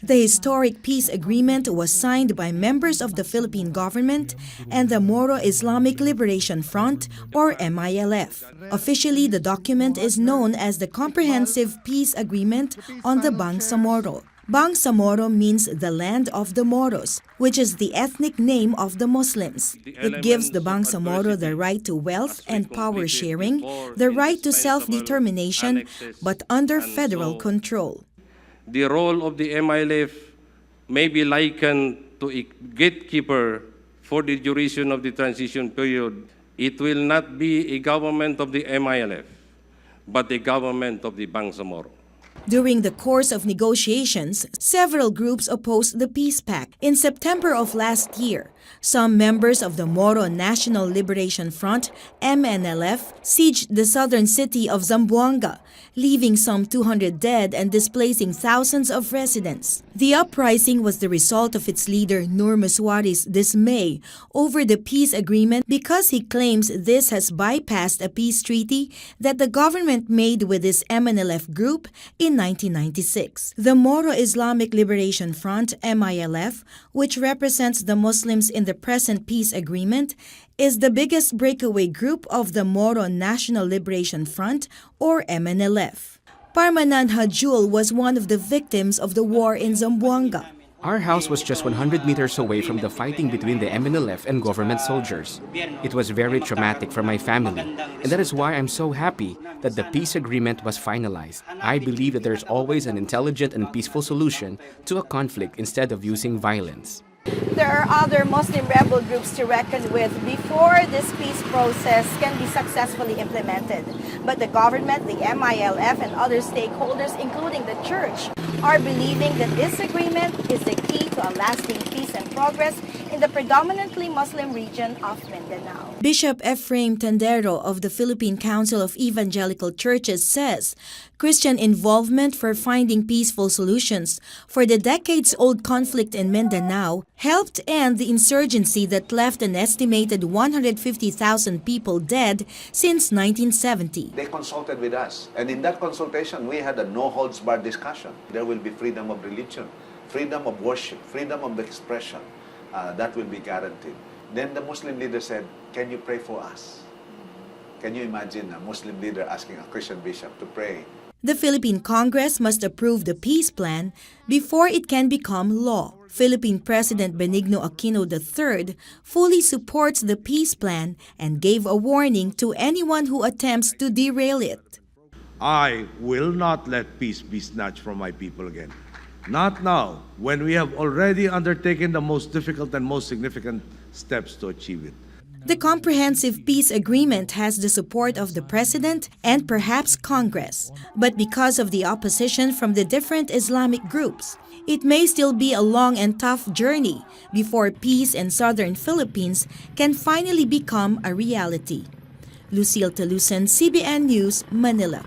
The historic peace agreement was signed by members of the Philippine government and the Moro Islamic Liberation Front, or MILF. Officially, the document is known as the Comprehensive Peace Agreement on the Bangsamoro. Bangsamoro means the land of the Moros, which is the ethnic name of the Muslims. It gives the Bangsamoro the right to wealth and power sharing, the right to self-determination, but under federal control. The role of the MILF may be likened to a gatekeeper for the duration of the transition period. It will not be a government of the MILF, but a government of the Bangsamoro. During the course of negotiations, several groups opposed the peace pact. In September of last year, some members of the Moro National Liberation Front, MNLF, sieged the southern city of Zamboanga, leaving some 200 dead and displacing thousands of residents. The uprising was the result of its leader Nur Masuari's dismay over the peace agreement because he claims this has bypassed a peace treaty that the government made with this MNLF group in 1996. The Moro Islamic Liberation Front, MILF, which represents the Muslims in the present peace agreement, is the biggest breakaway group of the Moro National Liberation Front, or MNLF. Parmanan Hajul was one of the victims of the war in Zamboanga. Our house was just 100 meters away from the fighting between the MNLF and government soldiers. It was very traumatic for my family, and that is why I'm so happy that the peace agreement was finalized. I believe that there's always an intelligent and peaceful solution to a conflict instead of using violence. There are other Muslim rebel groups to reckon with before this peace process can be successfully implemented. But the government, the MILF, and other stakeholders, including the church, are believing that this agreement is the key to a lasting peace and progress in the predominantly Muslim region of Mindanao. Bishop Ephraim Tendero of the Philippine Council of Evangelical Churches says Christian involvement for finding peaceful solutions for the decades-old conflict in Mindanao helped end the insurgency that left an estimated 150,000 people dead since 1970. They consulted with us, and in that consultation, we had a no-holds-barred discussion. There will be freedom of religion, freedom of worship, freedom of expression. That will be guaranteed. Then the Muslim leader said, "Can you pray for us?" Can you imagine a Muslim leader asking a Christian bishop to pray? The Philippine Congress must approve the peace plan before it can become law. Philippine President Benigno Aquino III fully supports the peace plan and gave a warning to anyone who attempts to derail it. I will not let peace be snatched from my people again. Not now, when we have already undertaken the most difficult and most significant steps to achieve it. The Comprehensive Peace Agreement has the support of the President and perhaps Congress. But because of the opposition from the different Islamic groups, it may still be a long and tough journey before peace in southern Philippines can finally become a reality. Lucille Talusan, CBN News, Manila.